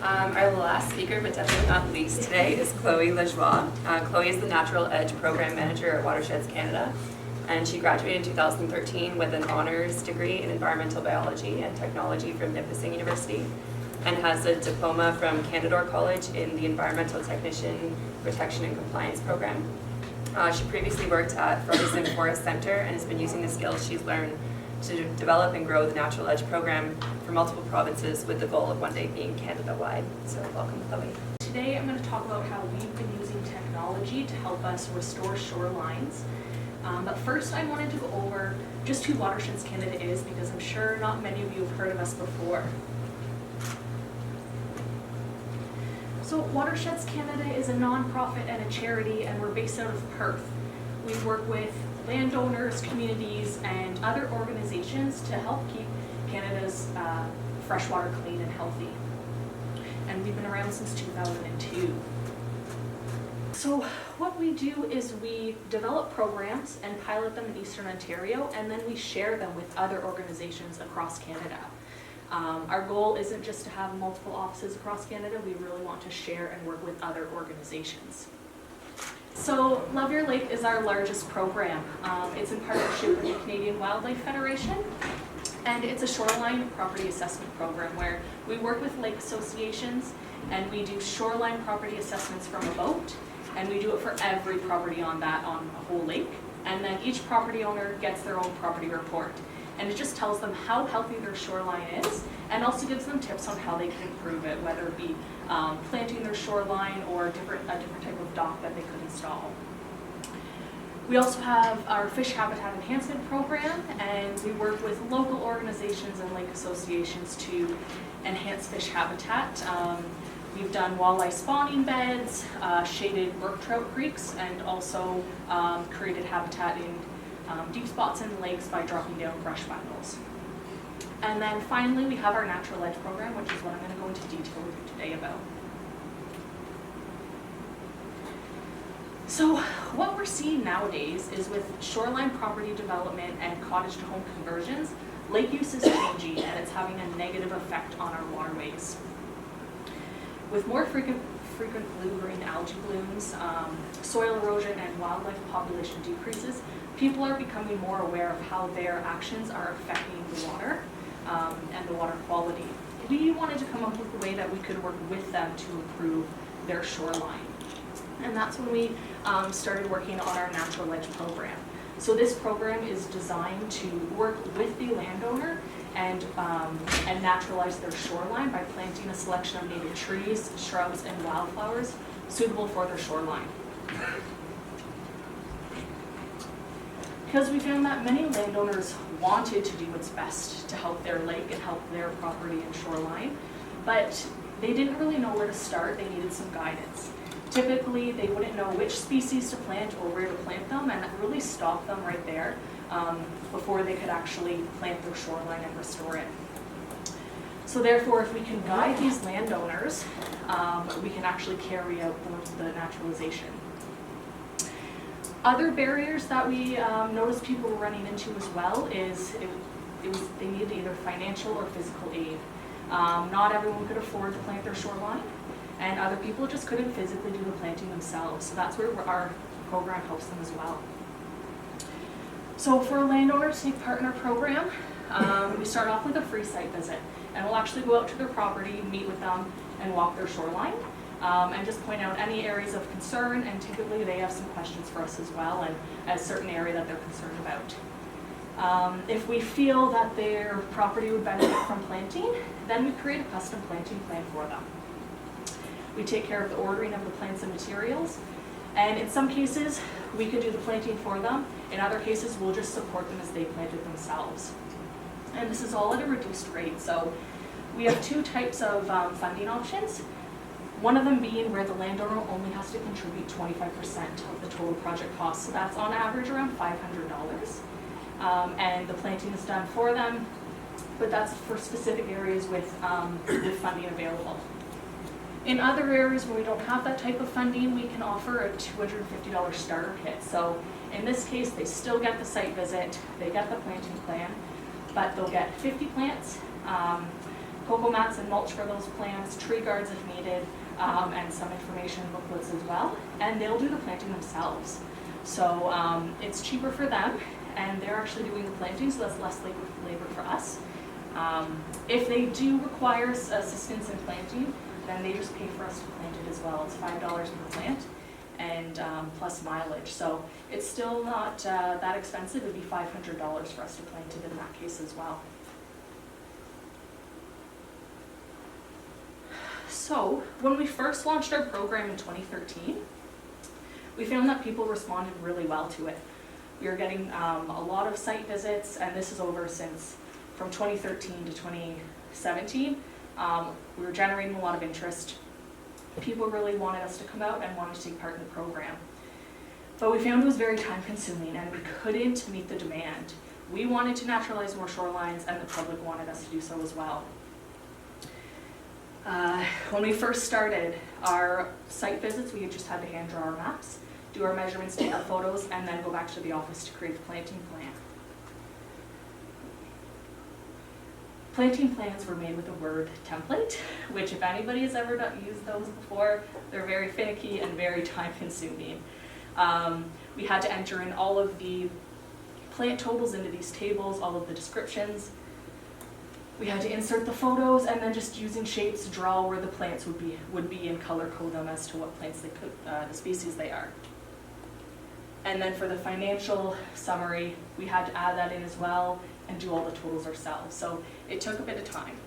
Our last speaker, but definitely not least today, is Chloe Lajoie. Chloe is the Natural Edge Program Manager at Watersheds Canada, and she graduated in 2013 with an honors degree in environmental biology and technology from Nipissing University, and has a diploma from Canadore College in the Environmental Technician Protection and Compliance Program. She previously worked at Frozen Forest Centre and has been using the skills she's learned to develop and grow the Natural Edge program for multiple provinces with the goal of one day being Canada-wide. So welcome, Chloe. Today I'm going to talk about how we've been using technology to help us restore shorelines. But first I wanted to go over just who Watersheds Canada is, because I'm sure not many of you have heard of us before. So Watersheds Canada is a non-profit and a charity, and we're based out of Perth. We work with landowners, communities, and other organizations to help keep Canada's freshwater clean and healthy. And we've been around since 2002. So what we do is we develop programs and pilot them in Eastern Ontario, and then we share them with other organizations across Canada. Our goal isn't just to have multiple offices across Canada, we really want to share and work with other organizations. So Love Your Lake is our largest program. It's in partnership with the Canadian Wildlife Federation, and it's a shoreline property assessment program where we work with lake associations and we do shoreline property assessments from a boat, and we do it for every property on a whole lake, and then each property owner gets their own property report. And it just tells them how healthy their shoreline is, and also gives them tips on how they can improve it, whether it be planting their shoreline or a different type of dock that they could install. We also have our fish habitat enhancement program, and we work with local organizations and lake associations to enhance fish habitat. We've done walleye spawning beds, shaded brook trout creeks, and also created habitat in deep spots in lakes by dropping down brush bundles. And then finally we have our Natural Edge program, which is what I'm going to go into detail with you today about. So what we're seeing nowadays is with shoreline property development and cottage to home conversions, lake use is changing and it's having a negative effect on our waterways. With more frequent blue-green algae blooms, soil erosion, and wildlife population decreases, people are becoming more aware of how their actions are affecting the water and the water quality. We wanted to come up with a way that we could work with them to improve their shoreline. And that's when we started working on our Natural Edge program. So this program is designed to work with the landowner and naturalize their shoreline by planting a selection of native trees, shrubs, and wildflowers suitable for their shoreline. Because we found that many landowners wanted to do what's best to help their lake and help their property and shoreline, but they didn't really know where to start. They needed some guidance. Typically, they wouldn't know which species to plant or where to plant them, and that really stopped them right there before they could actually plant their shoreline and restore it. So therefore, if we can guide these landowners, we can actually carry out the naturalization. Other barriers that we noticed people were running into as well is they needed either financial or physical aid. Not everyone could afford to plant their shoreline, and other people just couldn't physically do the planting themselves. So that's where our program helps them as well. So for a landowner to take part in our program, we start off with a free site visit, and we'll actually go out to their property, meet with them, and walk their shoreline, and just point out any areas of concern, and typically they have some questions for us as well, and a certain area that they're concerned about. If we feel that their property would benefit from planting, then we create a custom planting plan for them. We take care of the ordering of the plants and materials, and in some cases we could do the planting for them. In other cases we'll just support them as they plant it themselves. And this is all at a reduced rate. So we have two types of funding options. One of them being where the landowner only has to contribute 25% of the total project cost. So that's on average around $500. And the planting is done for them, but that's for specific areas with funding available. In other areas where we don't have that type of funding, we can offer a $250 starter kit. So in this case, they still get the site visit, they get the planting plan, but they'll get 50 plants, cocoa mats and mulch for those plants, tree guards if needed, and some information booklets as well. And they'll do the planting themselves. So it's cheaper for them, and they're actually doing the planting, so that's less labor for us. If they do require assistance in planting, then they just pay for us to plant it as well. It's $5 per plant, and plus mileage. So it's still not that expensive. It would be $500 for us to plant it in that case as well. So when we first launched our program in 2013, we found that people responded really well to it. We were getting a lot of site visits, and this is over since from 2013 to 2017. We were generating a lot of interest. People really wanted us to come out and wanted to take part in the program. But we found it was very time consuming, and we couldn't meet the demand. We wanted to naturalize more shorelines, and the public wanted us to do so as well. When we first started our site visits, we just had to hand draw our maps, do our measurements, take our photos, and then go back to the office to create the planting plan. Planting plans were made with a Word template, which if anybody has ever used those before, they're very finicky and very time consuming. We had to enter in all of the plant totals into these tables, all of the descriptions. We had to insert the photos, and then just using shapes draw where the plants would be and color code them as to what plants they could, the species they are. And then for the financial summary, we had to add that in as well and do all the totals ourselves. So it took a bit of time.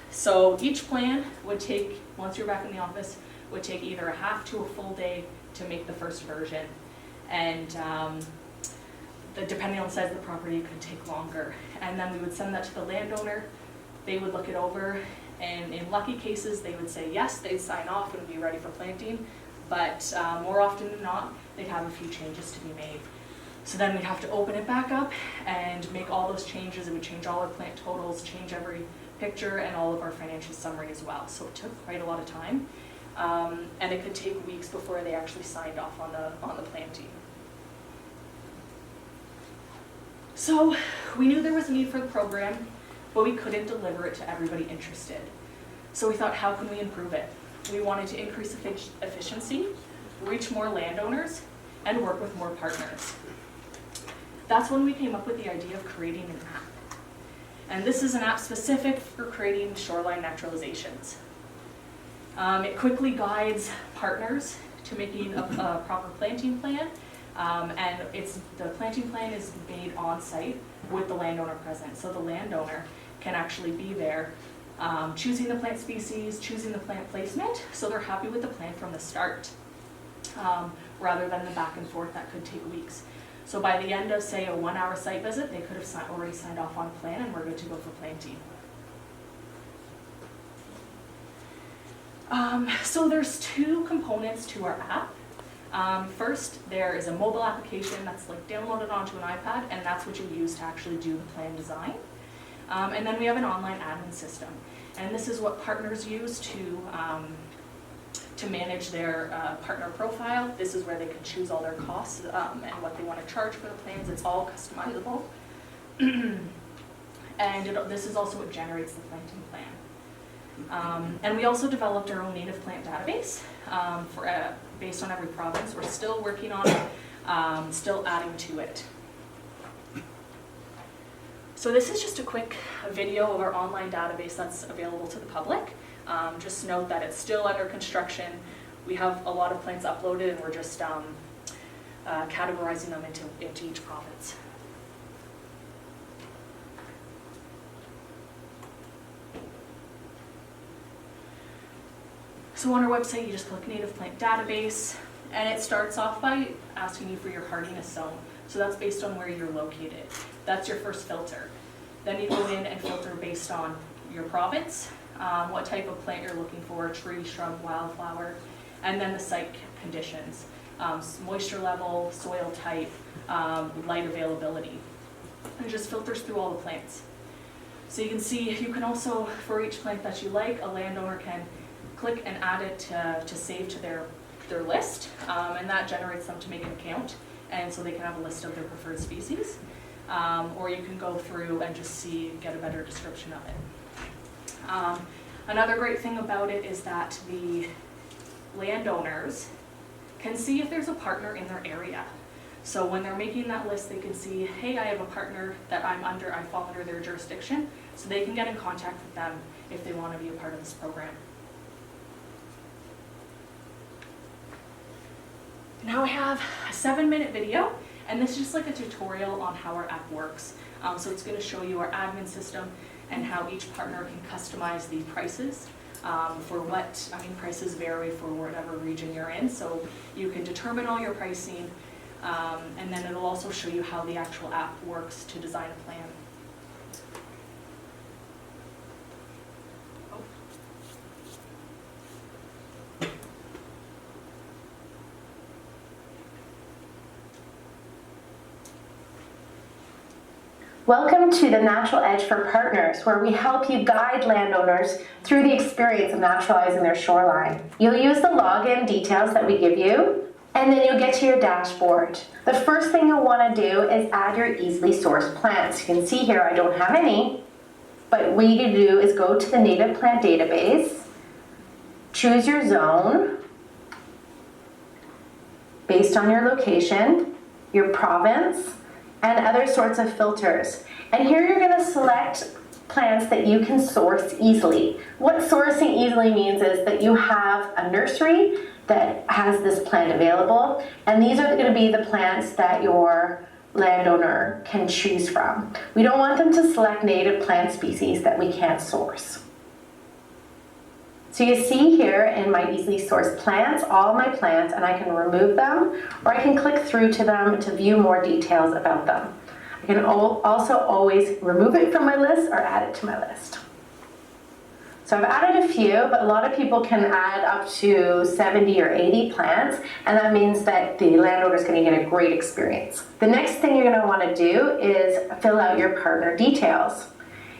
So each plan would take, once you're back in the office, would take either a half to a full day to make the first version. And depending on the size of the property, it could take longer. And then we would send that to the landowner. They would look it over, and in lucky cases, they would say yes, they'd sign off and be ready for planting. But more often than not, they'd have a few changes to be made. So then we'd have to open it back up and make all those changes. It would change all our plant totals, change every picture, and all of our financial summary as well. So it took quite a lot of time. And it could take weeks before they actually signed off on the planting. So we knew there was a need for the program, but we couldn't deliver it to everybody interested. So we thought, how can we improve it? We wanted to increase efficiency, reach more landowners, and work with more partners. That's when we came up with the idea of creating an app. And this is an app specific for creating shoreline naturalizations. It quickly guides partners to making a proper planting plan. And the planting plan is made on site with the landowner present. So the landowner can actually be there choosing the plant species, choosing the plant placement, so they're happy with the plan from the start, rather than the back and forth that could take weeks. So by the end of, say, a 1-hour site visit, they could have already signed off on a plan and we're good to go for planting. So there's two components to our app. First, there is a mobile application that's like downloaded onto an iPad, and that's what you use to actually do the plan design. And then we have an online admin system, and this is what partners use to manage their partner profile. This is where they can choose all their costs and what they want to charge for the plans. It's all customizable. And this is also what generates the planting plan. And we also developed our own native plant database based on every province. We're still working on it, still adding to it. So this is just a quick video of our online database that's available to the public. Just note that it's still under construction. We have a lot of plants uploaded, and we're just categorizing them into each province. So on our website, you just click Native Plant Database, and it starts off by asking you for your hardiness zone. So that's based on where you're located. That's your first filter. Then you go in and filter based on your province, what type of plant you're looking for, tree, shrub, wildflower, and then the site conditions, moisture level, soil type, light availability. And it just filters through all the plants. So you can see, you can also, for each plant that you like, a landowner can click and add it to save to their list, and that generates them to make an account, and so they can have a list of their preferred species. or you can go through and just get a better description of it. Another great thing about it is that the landowners can see if there's a partner in their area. So when they're making that list, they can see, hey, I have a partner that I fall under their jurisdiction, so they can get in contact with them if they want to be a part of this program. Now I have a 7-minute video, and this is just like a tutorial on how our app works. So it's going to show you our admin system and how each partner can customize the prices prices vary for whatever region you're in, so you can determine all your pricing, and then it'll also show you how the actual app works to design a plan. Welcome to the Natural Edge for Partners, where we help you guide landowners through the experience of naturalizing their shoreline. You'll use the login details that we give you, and then you'll get to your dashboard. The first thing you'll want to do is add your easily sourced plants. You can see here I don't have any, but what you can do is go to the native plant database, choose your zone based on your location, your province, and other sorts of filters. And here you're going to select plants that you can source easily. What sourcing easily means is that you have a nursery that has this plant available, and these are going to be the plants that your landowner can choose from. We don't want them to select native plant species that we can't source. So you see here in my easily sourced plants, all my plants, and I can remove them, or I can click through to them to view more details about them. I can also always remove it from my list or add it to my list. So I've added a few, but a lot of people can add up to 70 or 80 plants, and that means that the landowner is going to get a great experience. The next thing you're going to want to do is fill out your partner details.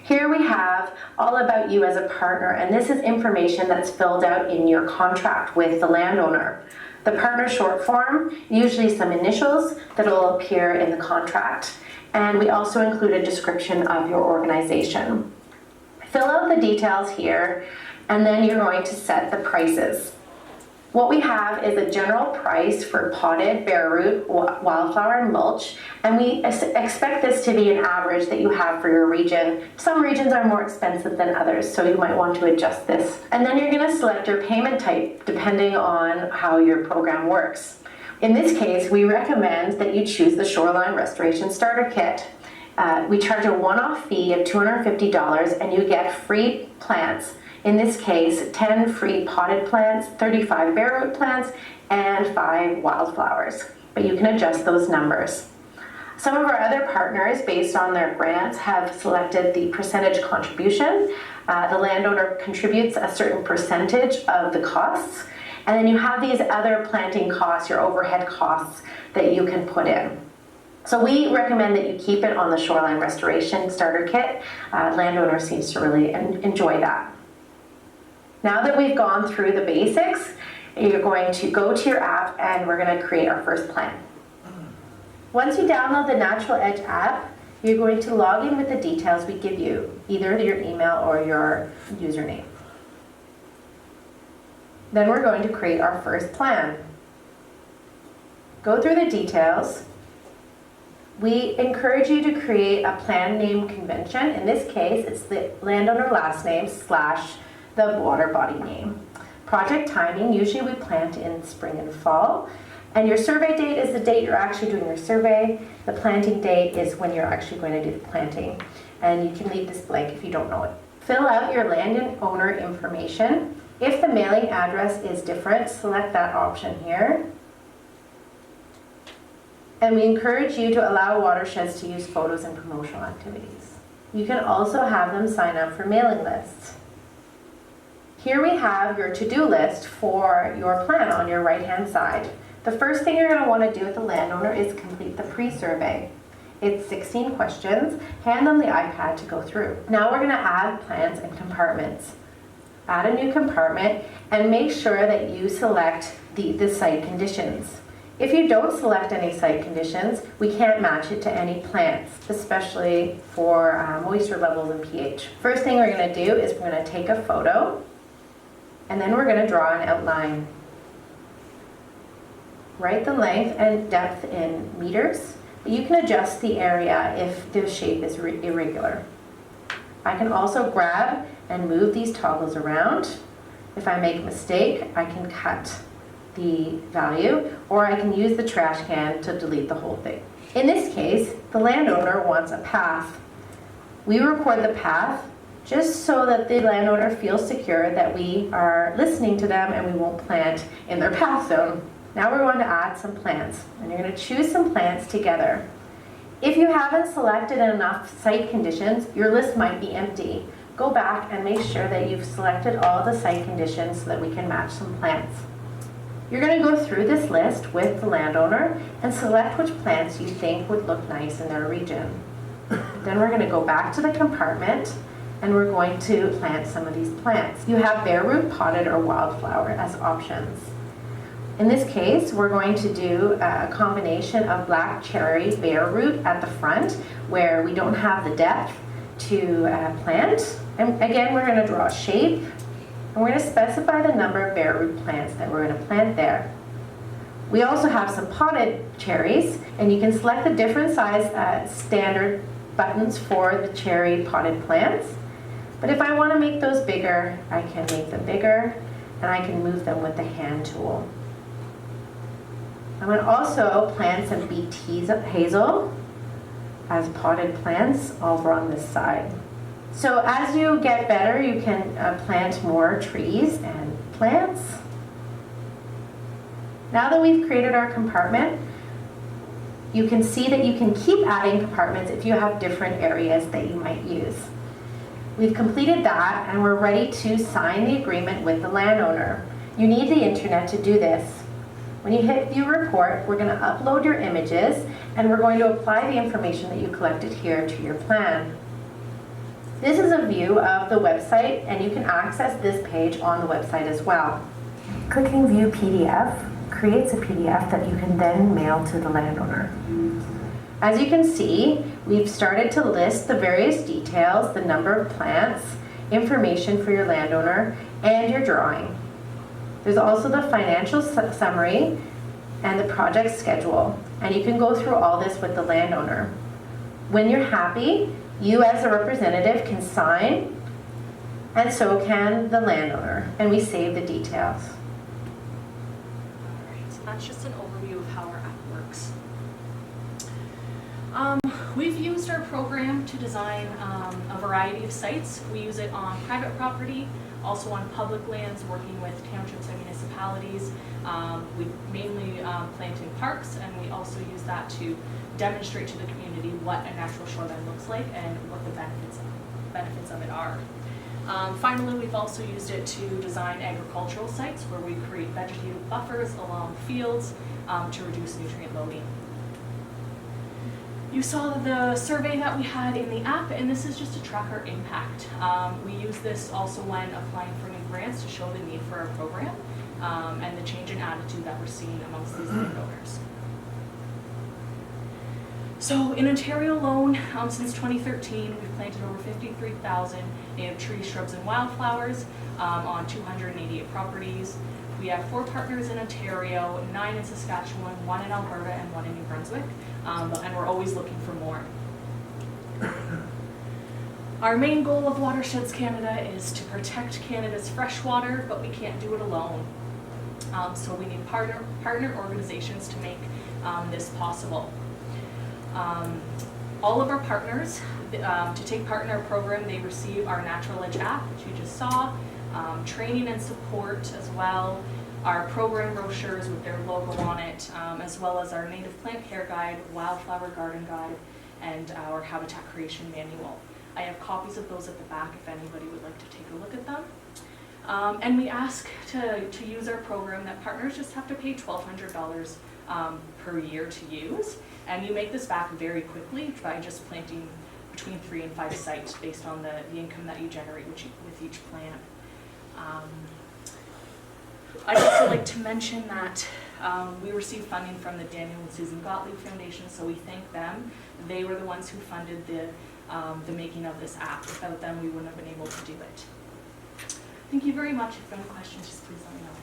Here we have all about you as a partner, and this is information that's filled out in your contract with the landowner. The partner short form, usually some initials that will appear in the contract, and we also include a description of your organization. Fill out the details here, and then you're going to set the prices. What we have is a general price for potted, bare root, wildflower, and mulch, and we expect this to be an average that you have for your region. Some regions are more expensive than others, so you might want to adjust this. And then you're going to select your payment type depending on how your program works. In this case, we recommend that you choose the Shoreline Restoration Starter Kit. We charge a one-off fee of $250, and you get free plants. In this case, 10 free potted plants, 35 bare root plants, and 5 wildflowers. But you can adjust those numbers. Some of our other partners, based on their grants, have selected the percentage contribution. The landowner contributes a certain percentage of the costs. And then you have these other planting costs, your overhead costs, that you can put in. So we recommend that you keep it on the Shoreline Restoration Starter Kit. Landowner seems to really enjoy that. Now that we've gone through the basics, you're going to go to your app and we're going to create our first plan. Once you download the Natural Edge app, you're going to log in with the details we give you, either your email or your username. Then we're going to create our first plan. Go through the details. We encourage you to create a plan name convention. In this case, it's the landowner last name / the water body name. Project timing, usually we plant in spring and fall. And your survey date is the date you're actually doing your survey. The planting date is when you're actually going to do the planting. And you can leave this blank if you don't know it. Fill out your landowner information. If the mailing address is different, select that option here. And we encourage you to allow Watersheds to use photos in promotional activities. You can also have them sign up for mailing lists. Here we have your to-do list for your plan on your right-hand side. The first thing you're going to want to do with the landowner is complete the pre-survey. It's 16 questions. Hand them the iPad to go through. Now we're going to add plants and compartments. Add a new compartment and make sure that you select the site conditions. If you don't select any site conditions, we can't match it to any plants, especially for moisture levels and pH. First thing we're going to do is we're going to take a photo, and then we're going to draw an outline. Write the length and depth in meters. You can adjust the area if the shape is irregular. I can also grab and move these toggles around. If I make a mistake, I can cut the value, or I can use the trash can to delete the whole thing. In this case, the landowner wants a path. We record the path just so that the landowner feels secure that we are listening to them and we won't plant in their path zone. Now we're going to add some plants, and you're going to choose some plants together. If you haven't selected enough site conditions, your list might be empty. Go back and make sure that you've selected all the site conditions so that we can match some plants. You're going to go through this list with the landowner and select which plants you think would look nice in their region. Then we're going to go back to the compartment and we're going to plant some of these plants. You have bare root, potted, or wildflower as options. In this case, we're going to do a combination of black cherry bare root at the front where we don't have the depth to plant. And again, we're going to draw a shape, and we're going to specify the number of bare root plants that we're going to plant there. We also have some potted cherries, and you can select the different size standard buttons for the cherry potted plants. But if I want to make those bigger, I can make them bigger, and I can move them with the hand tool. I'm going to also plant some BT hazel as potted plants over on this side. So as you get better, you can plant more trees and plants. Now that we've created our compartment, you can see that you can keep adding compartments if you have different areas that you might use. We've completed that and we're ready to sign the agreement with the landowner. You need the internet to do this. When you hit View Report, we're going to upload your images and we're going to apply the information that you collected here to your plan. This is a view of the website, and you can access this page on the website as well. Clicking View PDF creates a PDF that you can then mail to the landowner. As you can see, we've started to list the various details, the number of plants, information for your landowner, and your drawing. There's also the financial summary and the project schedule, and you can go through all this with the landowner. When you're happy, you as a representative can sign, and so can the landowner, and we save the details. Alright, so that's just an overview of how our app works. We've used our program to design a variety of sites. We use it on private property, also on public lands, working with townships and municipalities. We mainly plant in parks, and we also use that to demonstrate to the community what a natural shoreline looks like and what the benefits of it are. Finally, we've also used it to design agricultural sites where we create vegetative buffers along fields to reduce nutrient loading. You saw the survey that we had in the app, and this is just to track our impact. We use this also when applying for new grants to show the need for our program and the change in attitude that we're seeing amongst these landowners. So in Ontario alone, since 2013, we've planted over 53,000 native trees, shrubs, and wildflowers on 288 properties. We have 4 partners in Ontario, 9 in Saskatchewan, 1 in Alberta, and 1 in New Brunswick, and we're always looking for more. Our main goal of Watersheds Canada is to protect Canada's freshwater, but we can't do it alone. So we need partner organizations to make this possible. All of our partners, to take part in our program, they receive our naturalize app, which you just saw, training and support as well, our program brochures with their logo on it, as well as our native plant care guide, wildflower garden guide, and our habitat creation manual. I have copies of those at the back if anybody would like to take a look at them. And we ask to use our program that partners just have to pay $1,200 per year to use, and you make this back very quickly by just planting between 3 and 5 sites based on the income that you generate with each plant. I'd also like to mention that We received funding from the Daniel and Susan Gottlieb Foundation, so we thank them. They were the ones who funded the making of this app. Without them, we wouldn't have been able to do it. Thank you very much. If you have any questions, just please let me know.